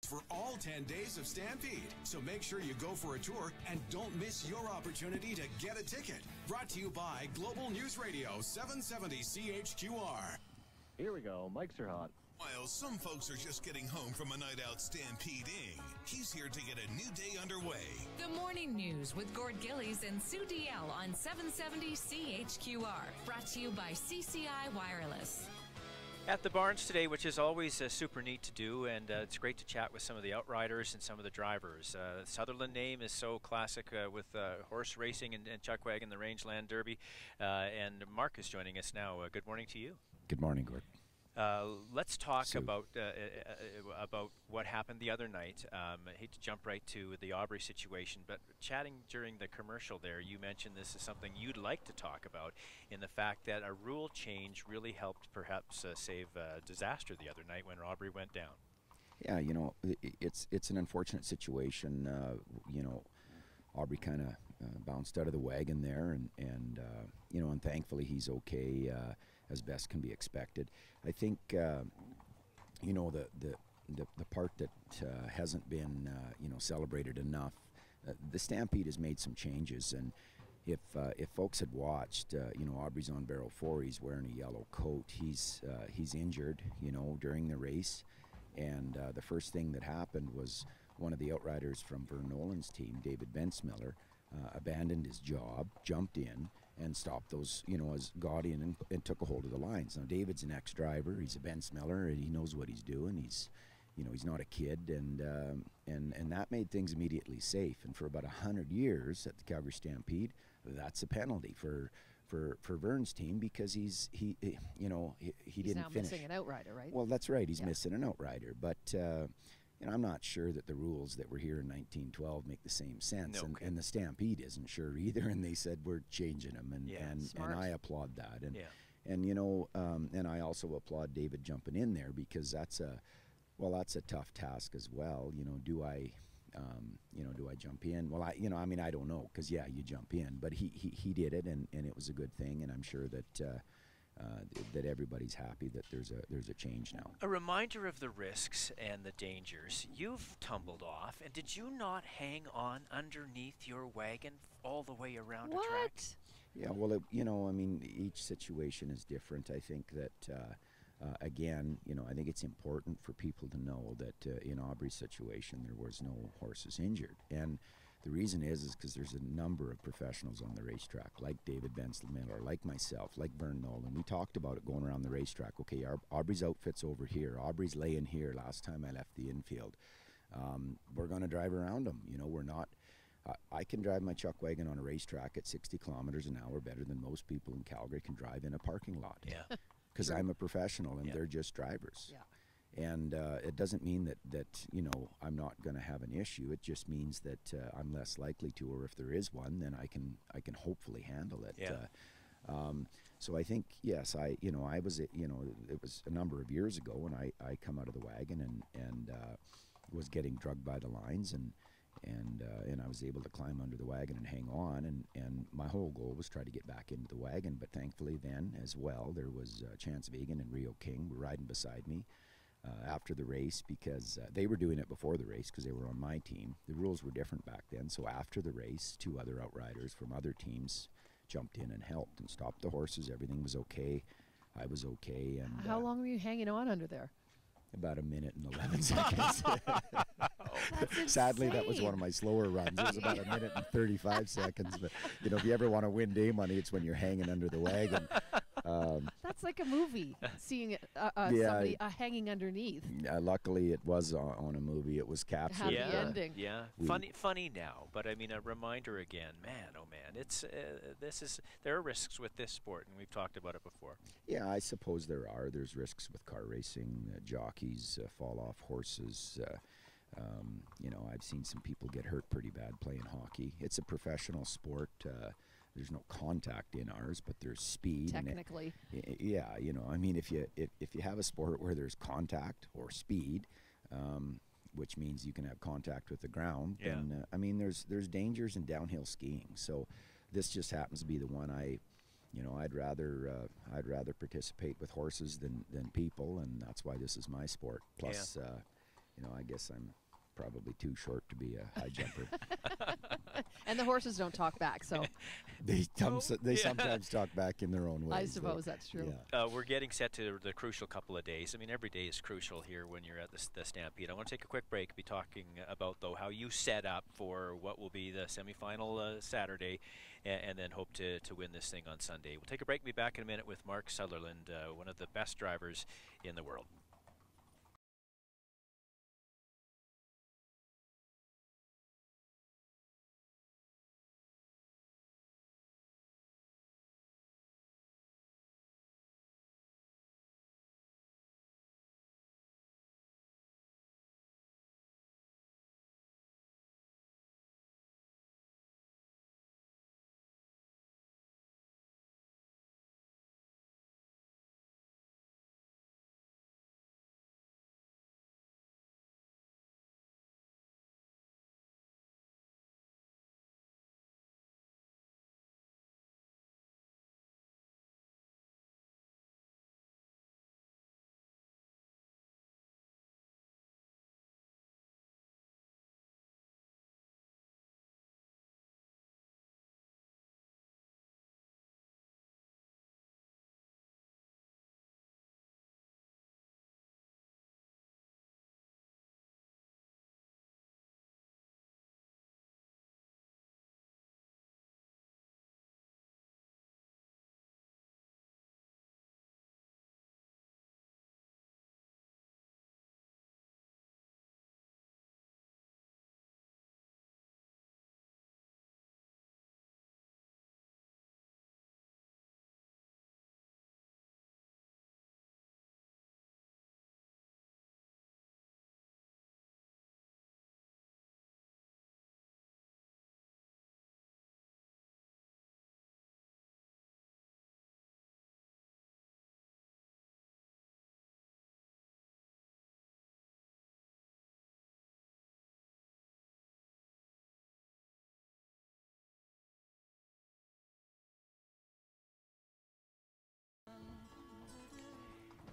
for all 10 days of Stampede. So make sure you go for a tour and don't miss your opportunity to get a ticket. Brought to you by Global News Radio 770 CHQR. Here we go. Mics are hot. While some folks are just getting home from a night out stampeding, he's here to get a new day underway. The Morning News with Gord, Gillies and Sue Deyell on 770 CHQR. Brought to you by CCI Wireless. At the Barns today, which is always super neat to do, and it's great to chat with some of the outriders and some of the drivers. Sutherland name is so classic with horse racing and Chuckwagon, the Rangeland Derby. And Mark is joining us now. Good morning to you. Good morning, Gord. Let's talk about what happened the other night. I hate to jump right to the Aubrey situation, but chatting during the commercial there, you mentioned this is something you'd like to talk about, in the fact that a rule change really helped perhaps save disaster the other night when Aubrey went down. Yeah, you know, it's an unfortunate situation. You know, Aubrey kind of bounced out of the wagon there, and you know, and thankfully he's okay as best can be expected. I think you know, the part that hasn't been you know, celebrated enough. The Stampede has made some changes, and if folks had watched, you know, Aubrey's on barrel 4. He's wearing a yellow coat. He's injured, you know, during the race, and the first thing that happened was one of the outriders from Vern Nolan's team, David Bensmiller, abandoned his job, jumped in, and stopped those, you know, got in and took a hold of the lines. Now, David's an ex-driver. He's a Bensmiller, and he knows what he's doing. He's, you know, he's not a kid, and that made things immediately safe. And for about 100 years at the Calgary Stampede, that's a penalty for Vern's team, because he you know, he didn't now finish. Missing an outrider, right? Well, that's right. He's missing an outrider, but. You know, I'm not sure that the rules that were here in 1912 make the same sense, No, and the Stampede isn't sure either. And they said we're changing them, and I applaud that. And you know, and I also applaud David jumping in there, because that's a tough task as well. You know, do I jump in? Well, I mean, I don't know, because you jump in, but he did it, and it was a good thing, and I'm sure that. That everybody's happy that there's a change now. A reminder of the risks and the dangers. You've tumbled off, and did you not hang on underneath your wagon all the way around a track? Yeah, well, you know, I mean, each situation is different. I think that, again, you know, I think it's important for people to know that in Aubrey's situation, there was no horses injured. And the reason is because there's a number of professionals on the racetrack, like David Bensmiller, like myself, like Vern Nolan. We talked about it going around the racetrack. Okay, Aubrey's outfit's over here. Aubrey's laying here last time I left the infield. We're going to drive around them. You know, we're not... I can drive my Chuckwagon on a racetrack at 60 kilometers an hour better than most people in Calgary can drive in a parking lot. Yeah. Because I'm a professional, and they're just drivers. Yeah. And it doesn't mean that you know, I'm not going to have an issue. It just means that I'm less likely to, or if there is one, then I can hopefully handle it. Yeah. So I think, yes, I was, you know, it was a number of years ago when I come out of the wagon and was getting drugged by the lines, and I was able to climb under the wagon and hang on, and my whole goal was try to get back into the wagon. But thankfully then as well, there was Chance Vegan and Rio King were riding beside me after the race, because they were doing it before the race because they were on my team. The rules were different back then. So after the race, 2 other outriders from other teams jumped in and helped and stopped the horses. Everything was okay. I was okay. And how long were you hanging on under there? About 1 minute and 11 seconds. That's Sadly, that was one of my slower runs. It was about 1 minute and 35 seconds. But you know, if you ever want to win day money, it's when you're hanging under the wagon. That's like a movie, seeing somebody hanging underneath. Luckily, it was on a movie. It was captured. Happy ending. Yeah, funny now, but I mean, a reminder again. Man, oh man, it's there are risks with this sport, and we've talked about it before. Yeah, I suppose there are. There's risks with car racing. Jockeys fall off horses. You know, I've seen some people get hurt pretty bad playing hockey. It's a professional sport. There's no contact in ours, but there's speed. Technically. Yeah, you know, I mean, if you have a sport where there's contact or speed, which means you can have contact with the ground, then I mean, there's dangers in downhill skiing. So this just happens to be the one I'd rather participate with horses than people, and that's why this is my sport. Plus, I guess I'm probably too short to be a high jumper. And the horses don't talk back, so They sometimes talk back in their own way. I suppose that's true. Yeah. We're getting set to the crucial couple of days. I mean, every day is crucial here when you're at the Stampede. I want to take a quick break, be talking about, though, how you set up for what will be the semifinal Saturday, and then hope to win this thing on Sunday. We'll take a break, be back in a minute with Mark Sutherland, one of the best drivers in the world.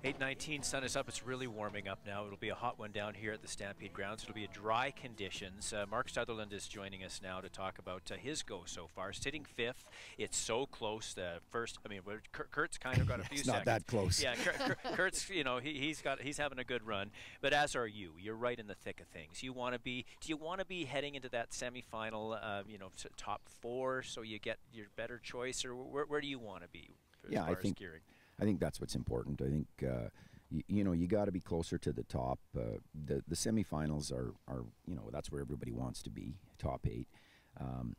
.8:19, sun is up. It's really warming up now. It'll be a hot one down here at the Stampede grounds. It'll be a dry conditions. Mark Sutherland is joining us now to talk about his go so far. Sitting fifth. It's so close. The first, I mean, Kurt's kind of got a few it's seconds. not that close. Yeah, Kurt's, he's having a good run. But as are you. You're right in the thick of things. Do you want to be heading into that semifinal, top four, so you get your better choice, or where do you want to be? Yeah, I think that's what's important. I think you got to be closer to the top. The semifinals are that's where everybody wants to be, top 8.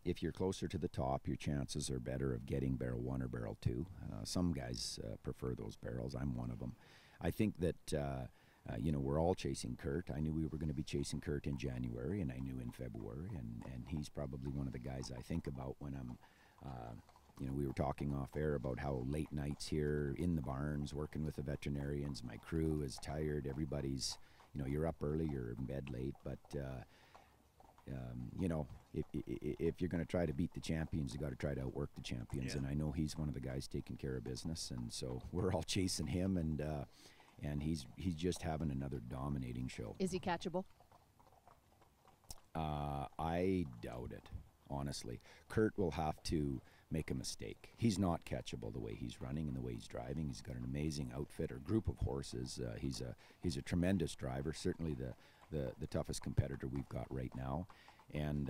If you're closer to the top, your chances are better of getting barrel 1 or barrel 2. Some guys prefer those barrels. I'm one of them. I think that we're all chasing Kurt. I knew we were going to be chasing Kurt in January, and I knew in February, and he's probably one of the guys I think about when I'm. We were talking off air about how late nights here in the barns, working with the veterinarians. My crew is tired. Everybody's, you're up early, you're in bed late. But, if you're going to try to beat the champions, you got to try to outwork the champions. Yeah. And I know he's one of the guys taking care of business. And so we're all chasing him, and he's just having another dominating show. Is he catchable? I doubt it, honestly. Kurt will have to make a mistake. He's not catchable the way he's running and the way he's driving. He's got an amazing outfit or group of horses. He's a tremendous driver, certainly the toughest competitor we've got right now, and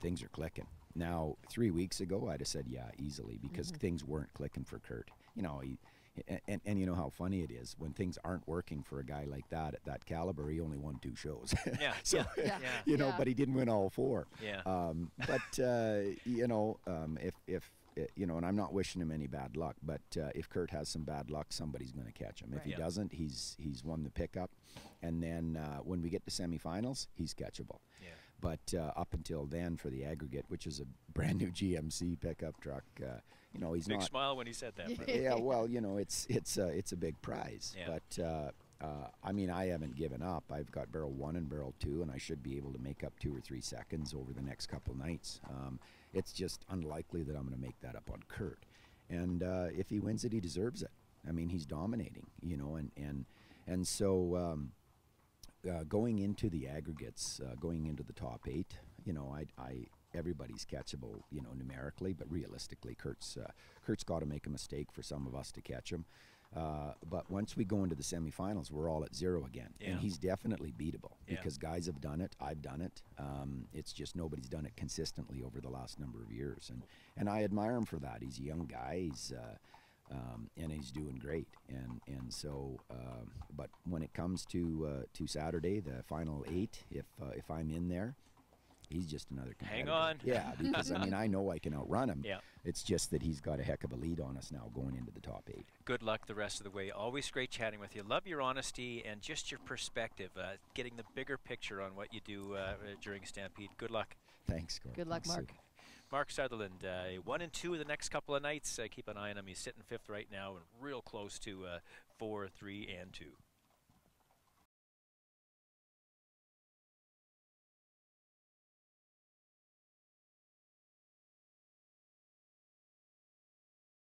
things are clicking. Now, 3 weeks ago, I'd have said yeah, easily, because things weren't clicking for Kurt. And you know how funny it is when things aren't working for a guy like that at that caliber. He only won 2 shows. Yeah. So, yeah. But he didn't win all 4. Yeah. If and I'm not wishing him any bad luck, but if Kurt has some bad luck, somebody's going to catch him. If he doesn't, he's won the pickup. And then when we get to semifinals, he's catchable. Yeah. But up until then, for the aggregate, which is a brand new GMC pickup truck, he's Big not. smile when he said that. Yeah, well, it's a big prize. Yeah. But I haven't given up. I've got barrel 1 and barrel 2, and I should be able to make up 2 or 3 seconds over the next couple nights. It's just unlikely that I'm going to make that up on Kurt. And if he wins it, he deserves it. I mean, he's dominating, and so going into the aggregates, going into the top 8, you know, everybody's catchable, you know, numerically, but realistically, Kurt's got to make a mistake for some of us to catch him. But once we go into the semifinals, we're all at 0 again, and he's definitely beatable because guys have done it. I've done it. It's just nobody's done it consistently over the last number of years, and I admire him for that. He's a young guy. And he's doing great. And so, but when it comes to Saturday, the final 8, if I'm in there, he's just another competitor. Hang on. Yeah, because I mean, I know I can outrun him. Yeah. It's just that he's got a heck of a lead on us now going into the top 8. Good luck the rest of the way. Always great chatting with you. Love your honesty and just your perspective, getting the bigger picture on what you do during Stampede. Good luck. Thanks, Gord. Good luck, Thanks, Mark. Sue. Mark Sutherland, 1 and 2 the next couple of nights. Keep an eye on him. He's sitting 5th right now and real close to 4, 3, and 2.